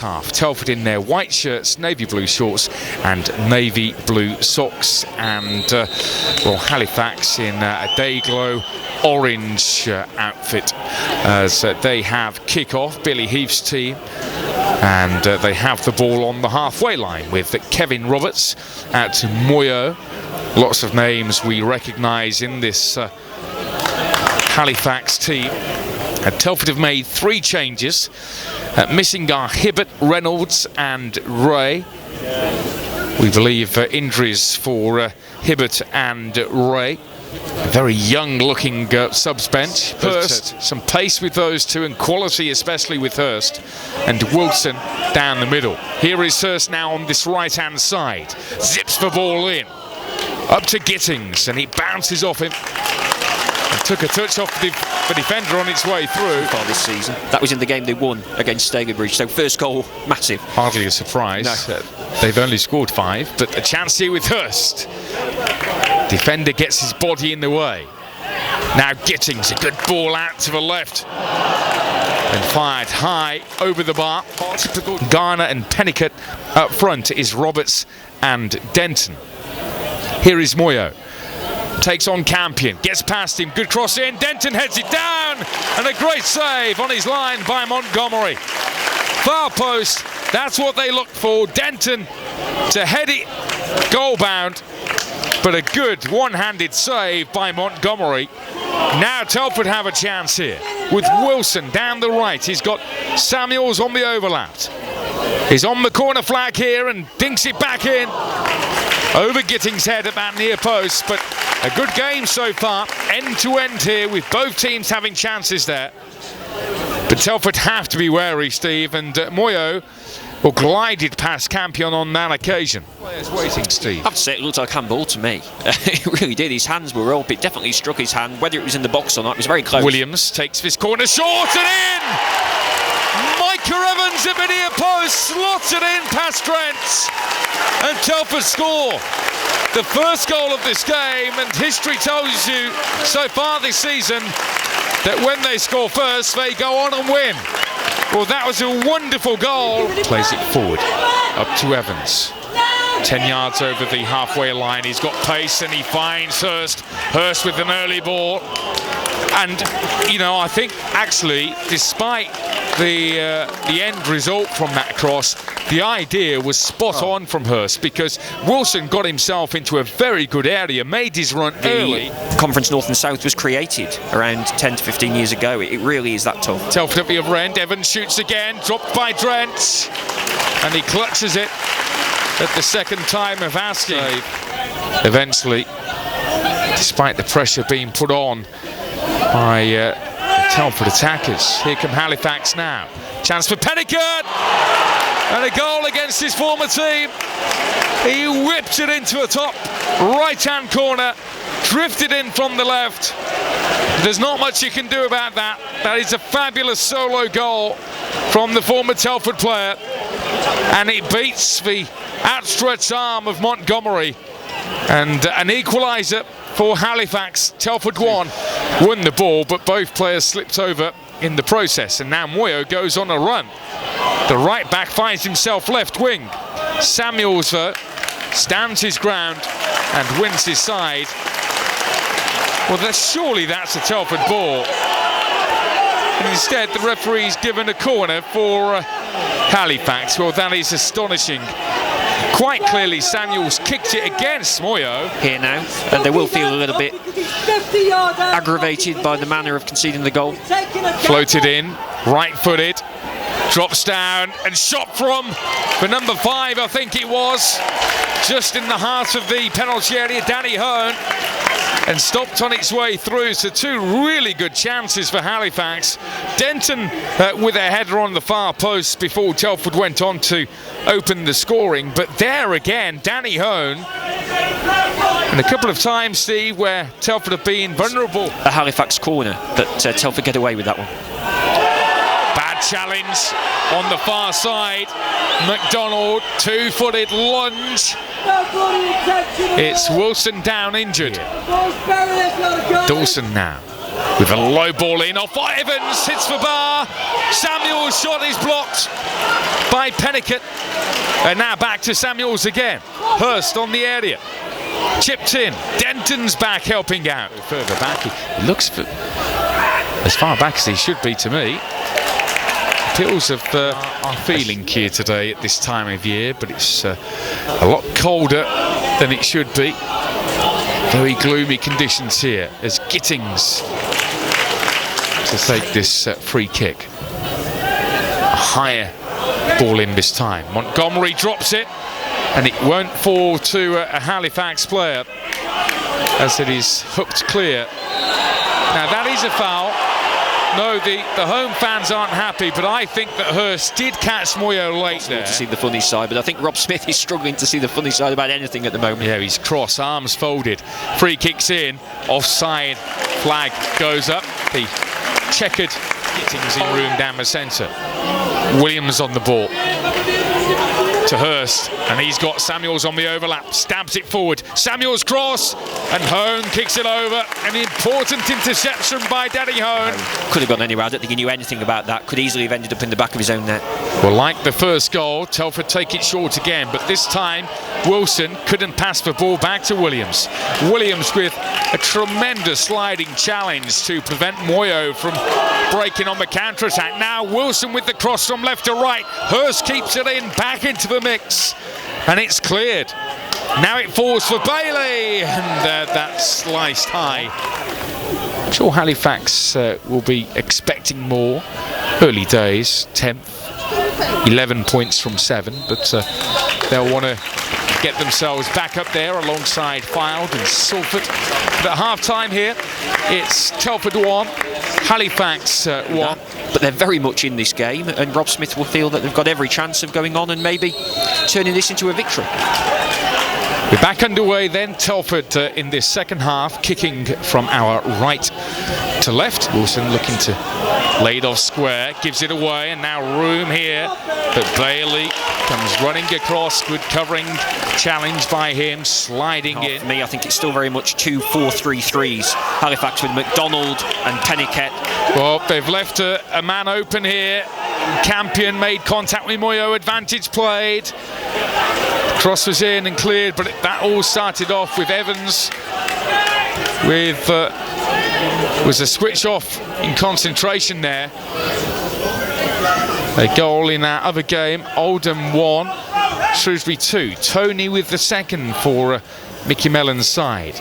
half. Telford in their white shirts, navy blue shorts and navy blue socks, and well, Halifax in a day-glow orange outfit as they have kick-off, Billy Heath's team, and they have the ball on the halfway line with Kevin Roberts out to Moyo. Lots of names we recognise in this Halifax team. Telford have made 3 changes. Missing are Hibbert, Reynolds and Ray. We believe injuries for Hibbert and Ray. A very young looking subs bench. Hurst, some pace with those two and quality especially with Hurst, and Wilson down the middle. Here is Hurst now on this right hand side, zips the ball in up to Gittings, and he bounces off him and took a touch off the defender on its way through. Far this season, that was in the game they won against Stalybridge, so first goal massive. Hardly a surprise. No. They've only scored 5, but a chance here with Hurst. Defender gets his body in the way. Now Gittings, a good ball out to the left and fired high over the bar. Garner and Pennicott. Up front is Roberts and Denton. Here is Moyo. Takes on Campion, gets past him, good cross in, Denton heads it down, and a great save on his line by Montgomery. Far post, that's what they looked for. Denton to head it goal bound, but a good one-handed save by Montgomery. Now Telford have a chance here with Wilson down the right. He's got Samuels on the overlap. He's on the corner flag here and dinks it back in over Gittings' head at that near post, but a good game so far, end to end here, with both teams having chances there. But Telford have to be wary, Steve, and Moyo glided past Campion on that occasion. Players waiting, Steve. I have to say, it looked like a handball to me. It really did. His hands were up. It definitely struck his hand. Whether it was in the box or not, it was very close. Williams takes this corner short and in! Micah Evans at the near post, slotted in past Trent, and Telford score the first goal of this game. And history tells you so far this season that when they score first, they go on and win. Well, that was a wonderful goal. Plays it forward, up to Evans. 10 yards over the halfway line. He's got pace and he finds Hurst. Hurst with an early ball. And, you know, I think actually, despite the end result from that cross, the idea was spot on from Hurst, because Wilson got himself into a very good area, made his run early. Conference North and South was created around 10 to 15 years ago. It really is that tough. Telford at the other end. Evans shoots again, dropped by Drent, and he clutches it at the second time of asking. Eventually, despite the pressure being put on by the Telford attackers. Here come Halifax now. Chance for Pennicott, and a goal against his former team. He whipped it into a top right-hand corner, drifted in from the left. There's not much you can do about that. That is a fabulous solo goal from the former Telford player, and it beats the outstretched arm of Montgomery, and an equaliser for Halifax. Telford won the ball, but both players slipped over in the process, and now Moyo goes on a run. The right back finds himself left wing. Samuels stands his ground and wins his side. Well, surely that's a Telford ball. And instead, the referee's given a corner for Halifax. Well, that is astonishing. Quite clearly, Samuels kicked it against Moyo. Here now, and they will feel a little bit aggravated by the manner of conceding the goal. Floated in, right-footed, drops down and shot from the number 5, I think it was, just in the heart of the penalty area, Danny Hearn, and stopped on its way through. So 2 really good chances for Halifax. Denton with a header on the far post before Telford went on to open the scoring. But there again, Danny Hearn, and a couple of times, Steve, where Telford have been vulnerable. A Halifax corner, but Telford get away with that one. Bad challenge on the far side. McDonald, 2-footed lunge. It's Wilson down injured. Dawson now. with a low ball in off Evans, hits the bar. Samuels' shot is blocked by Pennicott. And now back to Samuels again. Hurst on the area. Chipped in. Denton's back helping out. Further back. He looks as far back as he should be to me. Pills of are feeling here today at this time of year, but it's a lot colder than it should be. Very gloomy conditions here as Gittings to take this free kick. A higher ball in this time. Montgomery drops it, and it won't fall to a Halifax player as it is hooked clear. Now that is a foul. No, the home fans aren't happy, but I think that Hurst did catch Moyo late there. To see the funny side, but I think Rob Smith is struggling to see the funny side about anything at the moment. Yeah, he's cross, arms folded. Free kicks in, offside, flag goes up. The checkered Gittings in room down the centre. Williams on the ball to Hurst, and he's got Samuels on the overlap, stabs it forward. Samuels cross, and Hone kicks it over. An important interception by Danny Hone. Could have gone anywhere. I don't think he knew anything about that. Could easily have ended up in the back of his own net. Well, like the first goal, Telford take it short again, but this time Wilson couldn't pass the ball back to Williams. Williams with a tremendous sliding challenge to prevent Moyo from breaking on the counter-attack. Now Wilson with the cross from left to right. Hurst keeps it in, back into the mix, and it's cleared. Now it falls for Bailey, and that's sliced high. I'm sure Halifax will be expecting more. Early days, 10th, 11 points from 7, but they'll want to get themselves back up there alongside Fylde and Salford. But at half-time here, it's Telford 1, Halifax 1. But they're very much in this game, and Rob Smith will feel that they've got every chance of going on and maybe turning this into a victory. We're back underway then. Telford in this second half, kicking from our right to left. Wilson looking to lay it off square, gives it away, and now room here. But Bailey comes running across, good covering, challenge by him, sliding in. For me, I think it's still very much 2-4-3-3s. Halifax with McDonald and Pennicott. Well, they've left a man open here. Campion made contact with Moyo, advantage played. Cross was in and cleared, but that all started off with Evans with was a switch off in concentration there. A goal in that other game. Oldham 1, Shrewsbury 2. Tony with the second for Mickey Mellon's side.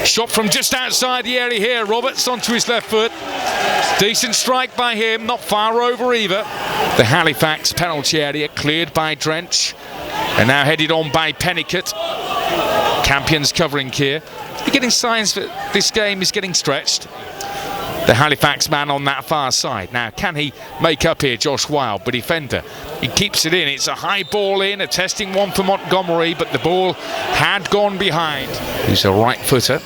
Shot from just outside the area here. Roberts onto his left foot. Decent strike by him, not far over either. The Halifax penalty area cleared by Drench. And now headed on by Pennicott. Campion's covering here. We're getting signs that this game is getting stretched. The Halifax man on that far side. Now, can he make up here, Josh Wilde? But defender, he keeps it in. It's a high ball in, a testing one for Montgomery, but the ball had gone behind. He's a right footer,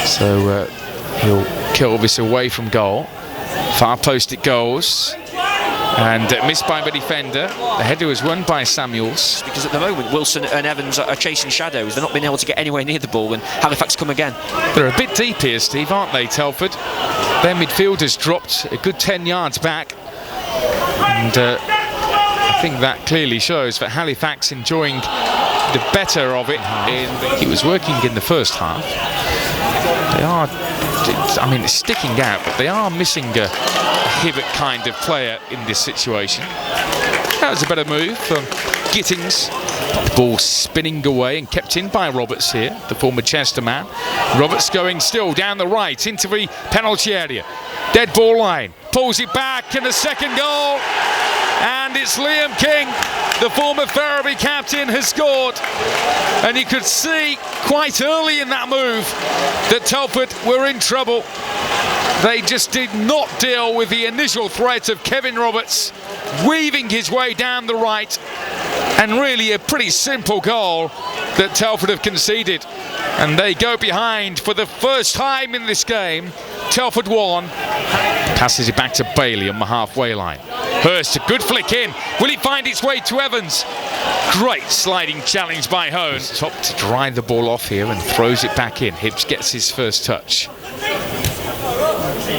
so he'll kill this away from goal. Far post it goes. And missed by the defender. The header was won by Samuels. Because at the moment, Wilson and Evans are chasing shadows. They're not being able to get anywhere near the ball, and Halifax come again. They're a bit deep here, Steve, aren't they, Telford? Their midfield has dropped a good 10 yards back. And I think that clearly shows that Halifax enjoying the better of it. He was working in the first half. They are, I mean, it's sticking out, but they are missing a Hibbert kind of player in this situation. That was a better move from Gittings. The ball spinning away and kept in by Roberts here, the former Chester man. Roberts going still down the right into the penalty area. Dead ball line. Pulls it back, and a second goal. And it's Liam King, the former Ferriby captain, has scored. And you could see quite early in that move that Telford were in trouble. They just did not deal with the initial threat of Kevin Roberts weaving his way down the right, and really a pretty simple goal that Telford have conceded, and they go behind for the first time in this game. Telford 1, passes it back to Bailey on the halfway line. Hurst, a good flick in. Will it find its way to Evans? Great sliding challenge by Hone. Top to dry the ball off here and throws it back in. Hibbs gets his first touch.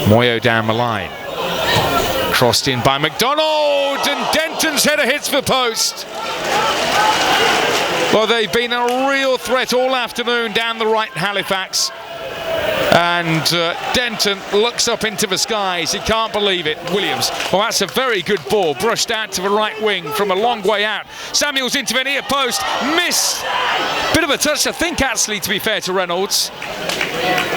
Moyo down the line. Crossed in by McDonald, and Denton's header hits the post. Well, they've been a real threat all afternoon down the right, Halifax. And Denton looks up into the skies. He can't believe it. Williams. Well, that's a very good ball. Brushed out to the right wing from a long way out. Samuels into the near post. Missed. Bit of a touch, I think, actually, to be fair to Reynolds.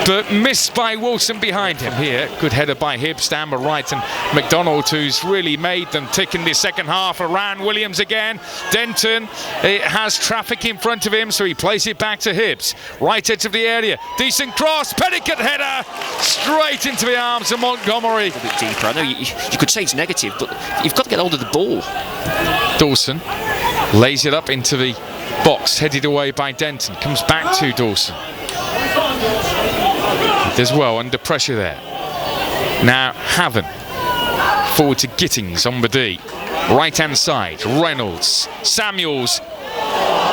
But missed by Wilson behind him here. Good header by Hibbs down the right. And McDonald, who's really made them tick in this second half, around Williams again. Denton has traffic in front of him, so he plays it back to Hibbs. Right edge of the area. Decent cross. Petticoat header straight into the arms of Montgomery. A bit deeper. I know you could say it's negative, but you've got to get hold of the ball. Dawson lays it up into the box, headed away by Denton. Comes back to Dawson. As well, under pressure there. Now Haven forward to Gittings on the D. Right hand side, Reynolds. Samuels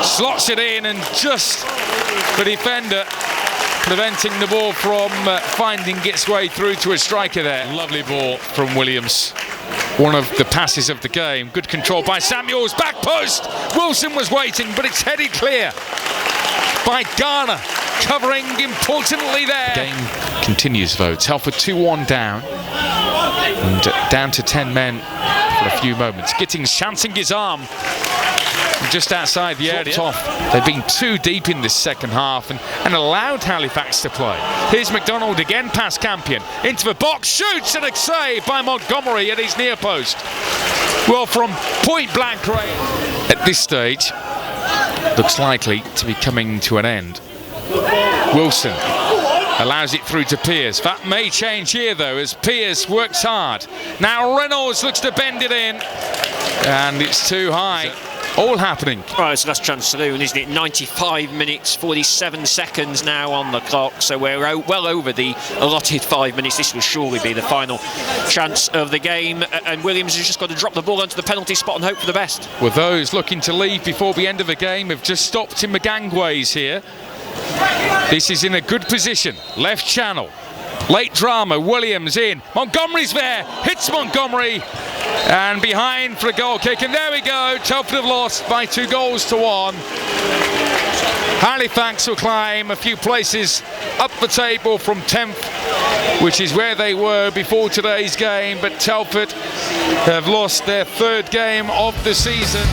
slots it in, and just the defender preventing the ball from finding its way through to a striker there. Lovely ball from Williams. One of the passes of the game. Good control by Samuels. Back post. Wilson was waiting, but it's headed clear by Garner, covering importantly there. The game continues though. Telford 2-1 down, and down to 10 men for a few moments. Gittings chancing his arm just outside the area. They've been too deep in this second half and allowed Halifax to play. Here's McDonald again past Campion. Into the box, shoots, and a save by Montgomery at his near post. Well, from point blank range. At this stage, looks likely to be coming to an end. Wilson allows it through to Pearce. That may change here though, as Pearce works hard. Now Reynolds looks to bend it in, and it's too high. All happening. Right, so that's Chance Saloon, isn't it? 95 minutes, 47 seconds now on the clock. So we're well over the allotted 5 minutes. This will surely be the final chance of the game. And Williams has just got to drop the ball onto the penalty spot and hope for the best. Well, those looking to leave before the end of the game have just stopped in the gangways here. This is in a good position. Left channel. Late drama. Williams in. Montgomery's there. Hits Montgomery. And behind for a goal kick. And there we go. Telford have lost by 2-1. Halifax will climb a few places up the table from 10th, which is where they were before today's game. But Telford have lost their third game of the season.